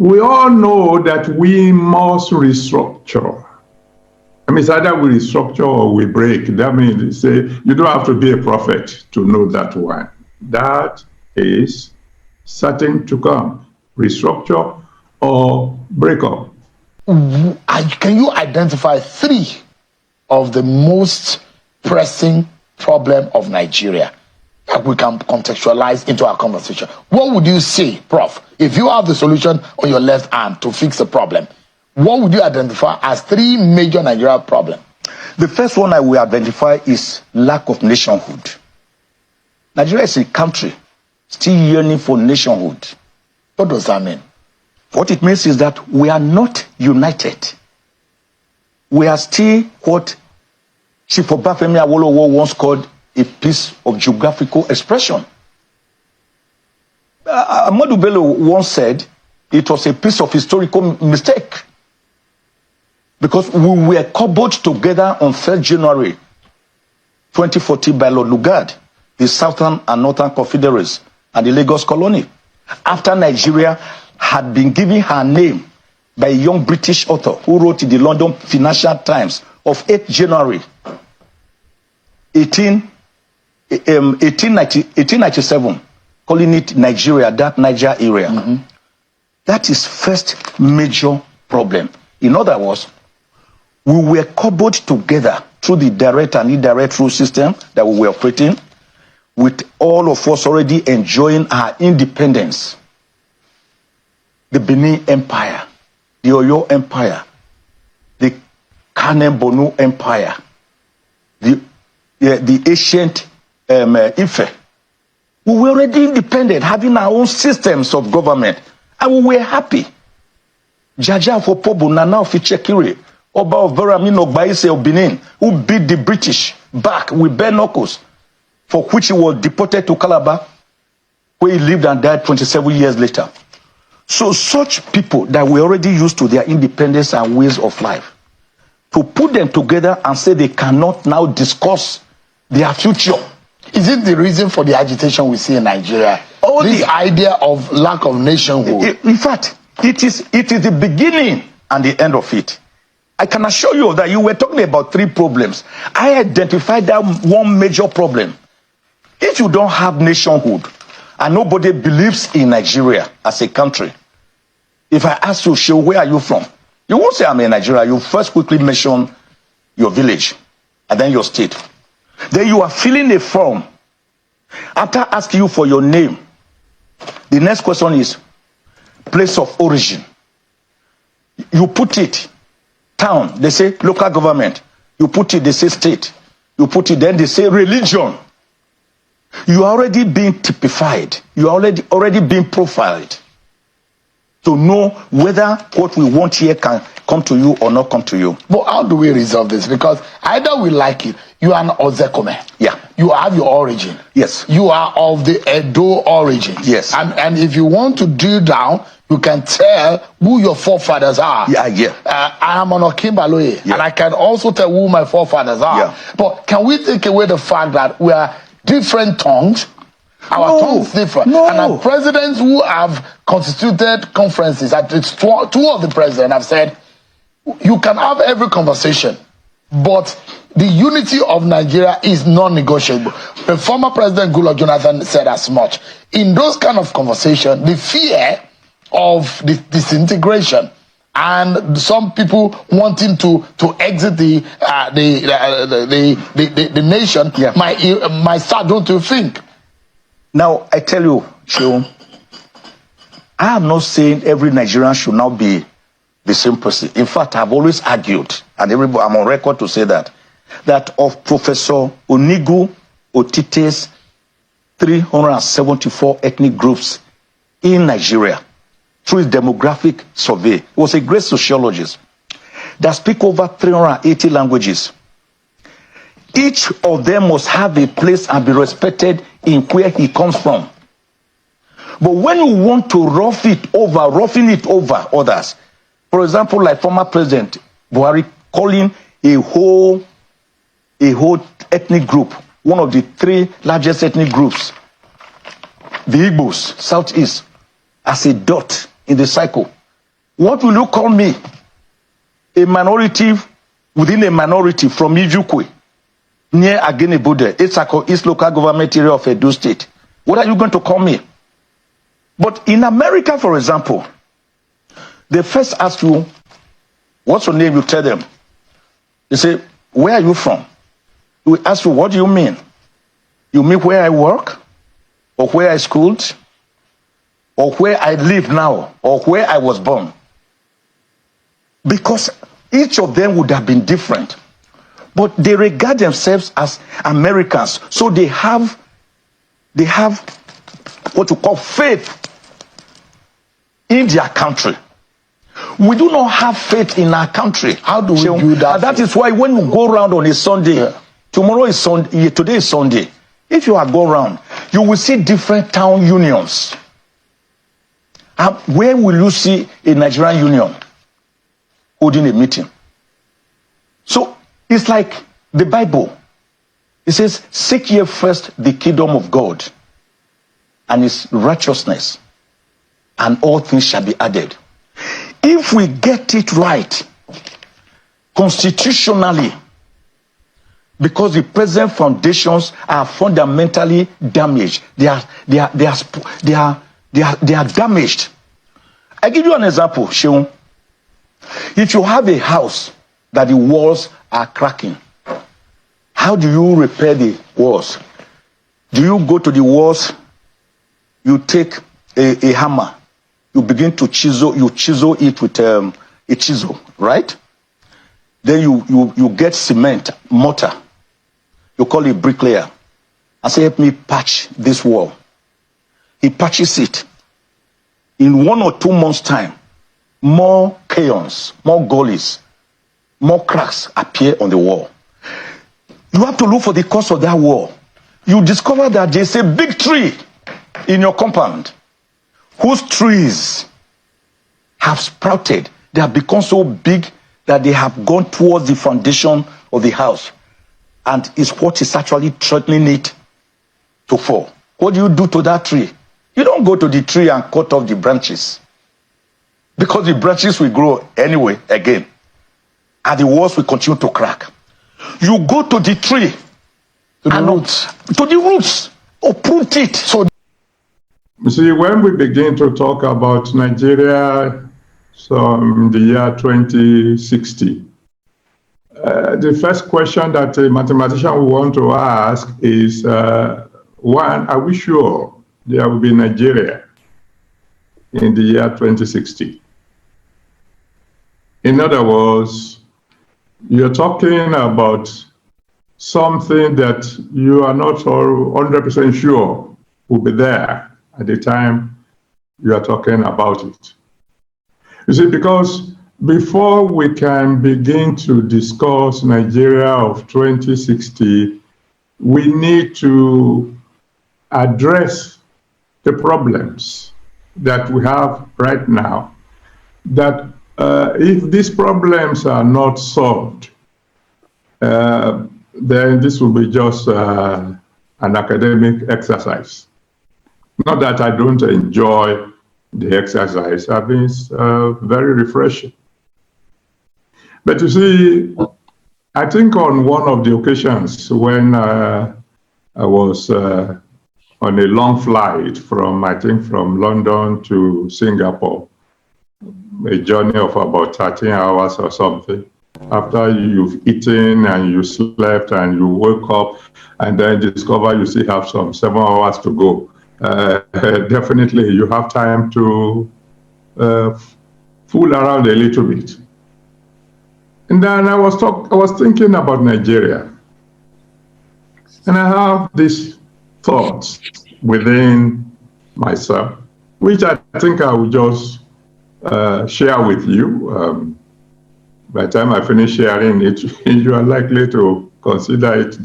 we all know that we must restructure. I mean, it's either we restructure or we break. That means, say, you don't have to be a prophet to know that one. That is certain to come. Restructure or break up. Can you identify 3 of the most pressing problem of Nigeria that we can contextualize into our conversation? What would you say, Prof, if you have the solution on your left hand to fix the problem? What would you identify as 3 major Nigeria problems? The first one I will identify is lack of nationhood. Nigeria is a country still yearning for nationhood. What does that mean? What it means is that we are not united. We are still what Chief Obafemi Awolowo once called a piece of geographical expression. Ahmadu Bello once said it was a piece of historical mistake, because we were cobbled together on 1st January 2014 by Lord Lugard, the Southern and Northern Confederates, and the Lagos colony, after Nigeria had been given her name by a young British author who wrote in the London Financial Times of 8th January 1897, calling it Nigeria, that Niger area. Mm-hmm. That is first major problem. In other words, we were cobbled together through the direct and indirect rule system that we were operating, with all of us already enjoying our independence. The Benin Empire, the Oyo Empire, the Kanem Bonu Empire, the ancient Ife. We were already independent, having our own systems of government, and we were happy. Jaja Fopobu, Nana of Ichekiri, Oba of Beramin Ogbaise of Benin, who beat the British back with bare knuckles, for which he was deported to Calabar, where he lived and died 27 years later. So such people that were already used to their independence and ways of life, to put them together and say they cannot now discuss their future. Is it the reason for the agitation we see in Nigeria? This idea of lack of nationhood. In fact, it is the beginning and the end of it. I can assure you that you were talking about 3 problems. I identified that one major problem. If you don't have nationhood and nobody believes in Nigeria as a country, if I ask you, Shew, where are you from? You won't say I'm in Nigeria. You first quickly mention your village and then your state. Then you are filling a form. After asking you for your name, the next question is place of origin. You put it town, they say local government. You put it, they say state. You put it, then they say religion. You are already being typified. You are already being profiled to know whether what we want here can come to you or not come to you. But how do we resolve this? Because either we like it, you are an Ozekome. Yeah. You have your origin. Yes. You are of the Edo origin. Yes. And if you want to drill down, you can tell who your forefathers are. Yeah. I am on Okimbaloye, and I can also tell who my forefathers are. Yeah. But can we take away the fact that we are different tongues? Our tongues differ. No. And our presidents who have constituted conferences, at least 2 of the presidents have said, you can have every conversation, but the unity of Nigeria is non-negotiable. The former President Goodluck Jonathan said as much. In those kind of conversations, the fear of disintegration and some people wanting to exit the nation might start, don't you think? Now, I tell you, Shew, I am not saying every Nigerian should now be the same person. In fact, I've always argued, and I'm on record to say that of Professor Onigu Otite's 374 ethnic groups in Nigeria, through his demographic survey, he was a great sociologist that speak over 380 languages. Each of them must have a place and be respected in where he comes from. But when you want to roughing it over others, for example, like former President Buhari calling a whole ethnic group, one of the 3 largest ethnic groups, the Igbos, Southeast, as a dot in the cycle, What will you call me? A minority within a minority from Ijukwe, near Agenebode, Isako, East Local Government Area of Edo State. What are you going to call me? But in America, for example, they first ask you, what's your name? You tell them. They say, where are you from? We ask you, what do you mean? You mean where I work? Or where I schooled? Or where I live now? Or where I was born? Because each of them would have been different. But they regard themselves as Americans. So they have what you call faith in their country. We do not have faith in our country. How do we do that? And that is why when you go around on a Sunday, tomorrow is Sunday, today is Sunday. If you are go around, you will see different town unions. Where will you see a Nigerian union holding a meeting? So it's like the Bible. It says, seek ye first the kingdom of God and his righteousness, and all things shall be added. If we get it right constitutionally, because the present foundations are fundamentally damaged, they are damaged. I give you an example, Sheung. If you have a house that the walls are cracking, how do you repair the walls? Do you go to the walls, you take a hammer, you begin to chisel it with a chisel, right? Then you get cement, mortar. You call it bricklayer and say, help me patch this wall. He patches it. In 1 or 2 months' time, more chaos, more gullies, more cracks appear on the wall. You have to look for the cause of that wall. You discover that there's a big tree in your compound whose trees have sprouted. They have become so big that they have gone towards the foundation of the house, and is what is actually threatening it to fall. What do you do to that tree? You don't go to the tree and cut off the branches, because the branches will grow anyway again, and the walls will continue to crack. You go to the tree, To the roots, uproot it. So You see, when we begin to talk about Nigeria, in the year 2060, the first question that a mathematician will want to ask is, one, are we sure there will be Nigeria in the year 2060? In other words, you're talking about something that you are not 100% sure will be there at the time you are talking about it. You see, because before we can begin to discuss Nigeria of 2060, we need to address the problems that we have right now, that if these problems are not solved, then this will be just an academic exercise. Not that I don't enjoy the exercise. I mean, it's very refreshing. But you see, I think on one of the occasions when I was on a long flight from London to Singapore, a journey of about 13 hours or something, after you've eaten and you slept and you woke up and then discover you still have some 7 hours to go. Definitely you have time to fool around a little bit. And then I was thinking about Nigeria. And I have these thoughts within myself, which I think I will just share with you. By the time I finish sharing it, you are likely to consider it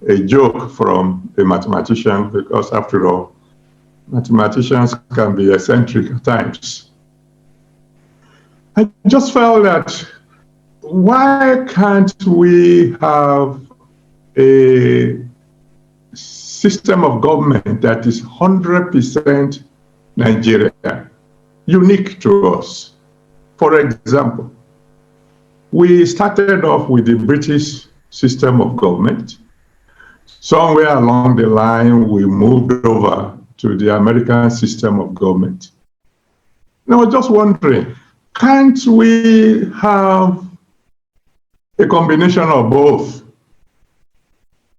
a joke from a mathematician, because after all, mathematicians can be eccentric at times. I just felt that why can't we have a system of government that is 100% Nigerian? unique to us. For example, we started off with the British system of government. Somewhere along the line, we moved over to the American system of government. And I was just wondering, can't we have a combination of both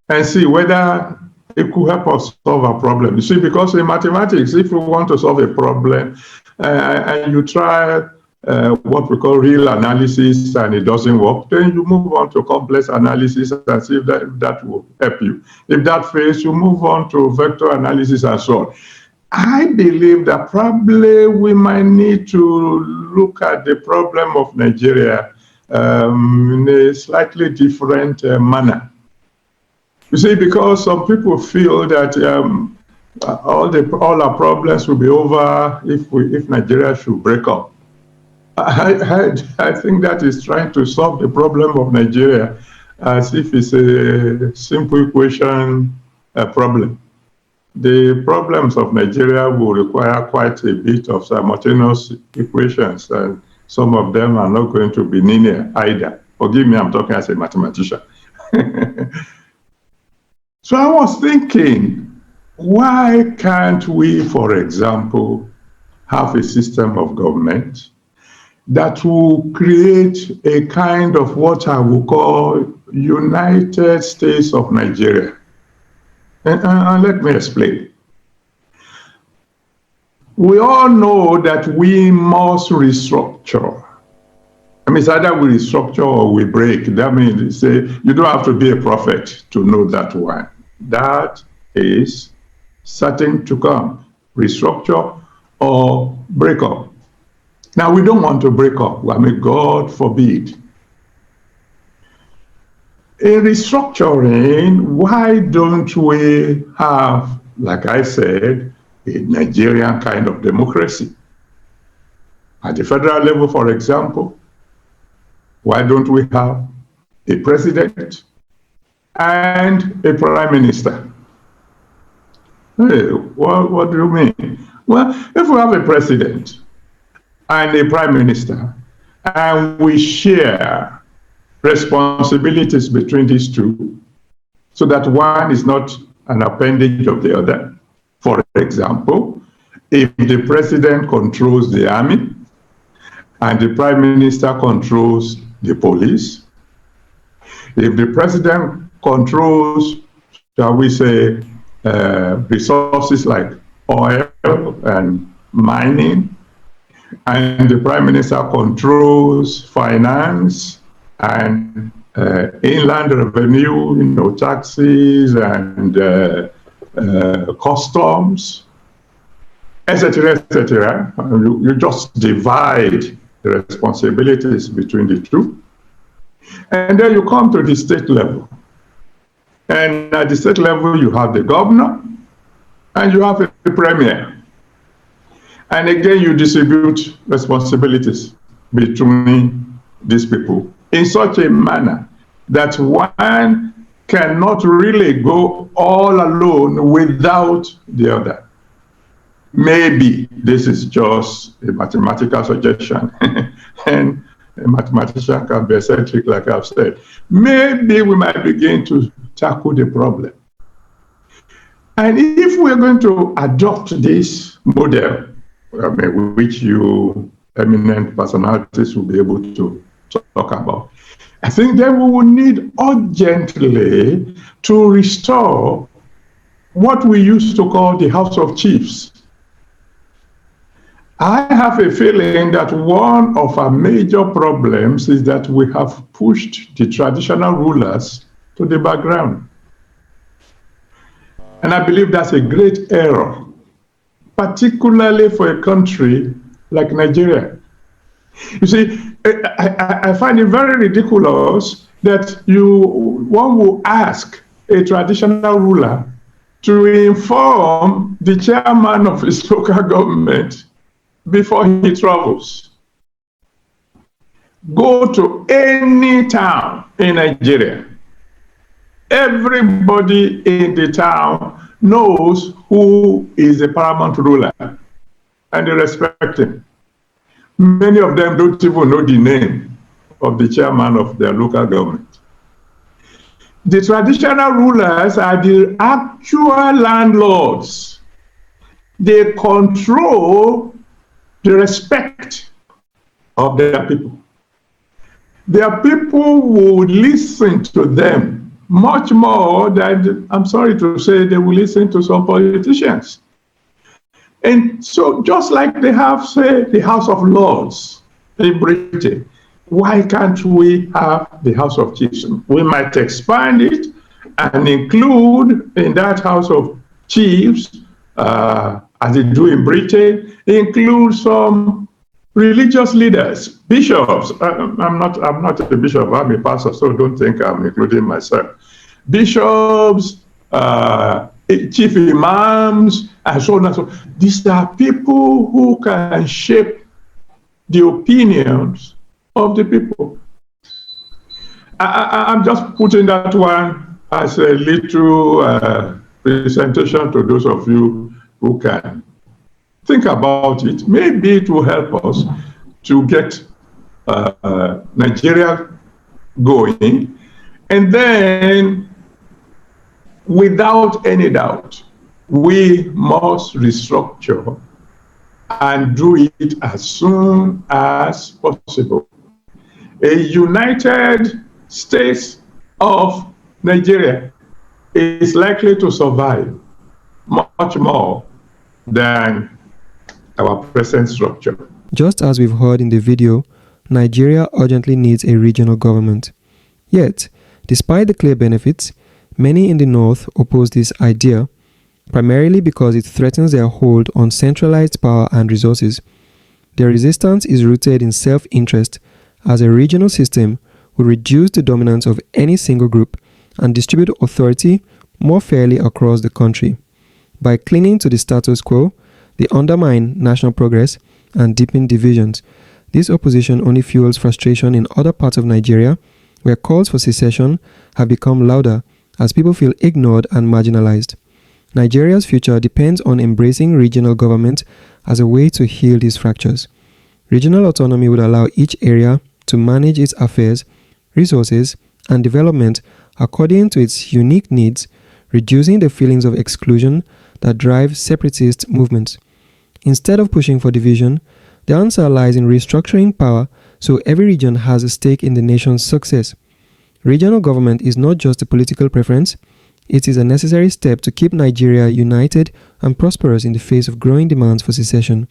and see whether it could help us solve a problem? You see, because in mathematics, if we want to solve a problem and you try what we call real analysis and it doesn't work, then you move on to complex analysis and see if that will help you. If that fails, you move on to vector analysis and so on. I believe that probably we might need to look at the problem of Nigeria in a slightly different manner. You see, because some people feel that all our problems will be over if Nigeria should break up. I think that is trying to solve the problem of Nigeria as if it's a simple equation problem. The problems of Nigeria will require quite a bit of simultaneous equations, and some of them are not going to be linear either. Forgive me, I'm talking as a mathematician. So I was thinking, why can't we, for example, have a system of government that will create a kind of what I would call United States of Nigeria? And let me explain. We all know that we must restructure. I mean, it's either we restructure or we break. That means, say, you don't have to be a prophet to know that one. That is certain to come. Restructure or break up. Now, we don't want to break up. I mean, God forbid. In restructuring, why don't we have, like I said, a Nigerian kind of democracy? At the federal level, for example, why don't we have a president and a prime minister? Hey, what do you mean? Well, if we have a president and a prime minister and we share responsibilities between these two so that one is not an appendage of the other. For example, if the president controls the army and the prime minister controls the police, if the president controls, shall we say, resources like oil and mining, and the prime minister controls finance and inland revenue, taxes and customs, etc., etc. You just divide the responsibilities between the two. And then you come to the state level. And at the state level, you have the governor and you have a premier. And again, you distribute responsibilities between these people in such a manner that one cannot really go all alone without the other. Maybe this is just a mathematical suggestion, and a mathematician can be eccentric, like I've said. Maybe we might begin to tackle the problem. And if we're going to adopt this model, which you eminent personalities will be able to talk about, I think then we will need urgently to restore what we used to call the House of Chiefs. I have a feeling that one of our major problems is that we have pushed the traditional rulers to the background. And I believe that's a great error, particularly for a country like Nigeria. You see, I find it very ridiculous that one will ask a traditional ruler to inform the chairman of his local government before he travels. Go to any town in Nigeria. Everybody in the town knows who is the paramount ruler, and they respect him. Many of them don't even know the name of the chairman of their local government. The traditional rulers are the actual landlords. They control the respect of their people. Their people will listen to them much more than, I'm sorry to say, they will listen to some politicians. And so just like they have, say, the House of Lords in Britain, why can't we have the House of Chiefs? We might expand it and include in that House of Chiefs, as they do in Britain, include some religious leaders, bishops. I'm not a bishop, I'm a pastor, so don't think I'm including myself. Bishops, chief imams, and so on and so on. These are people who can shape the opinions of the people. I'm just putting that one as a little presentation to those of you who can think about it. Maybe it will help us to get Nigeria going. And then, without any doubt, we must restructure and do it as soon as possible. A United States of Nigeria is likely to survive much more than our present structure. Just as we've heard in the video, Nigeria urgently needs a regional government. Yet, despite the clear benefits, many in the north oppose this idea, primarily because it threatens their hold on centralized power and resources. Their resistance is rooted in self-interest, as a regional system will reduce the dominance of any single group and distribute authority more fairly across the country. By clinging to the status quo, they undermine national progress and deepen divisions. This opposition only fuels frustration in other parts of Nigeria, where calls for secession have become louder as people feel ignored and marginalized. Nigeria's future depends on embracing regional government as a way to heal these fractures. Regional autonomy would allow each area to manage its affairs, resources, and development according to its unique needs, reducing the feelings of exclusion that drive separatist movements. Instead of pushing for division, the answer lies in restructuring power so every region has a stake in the nation's success. Regional government is not just a political preference, it is a necessary step to keep Nigeria united and prosperous in the face of growing demands for secession.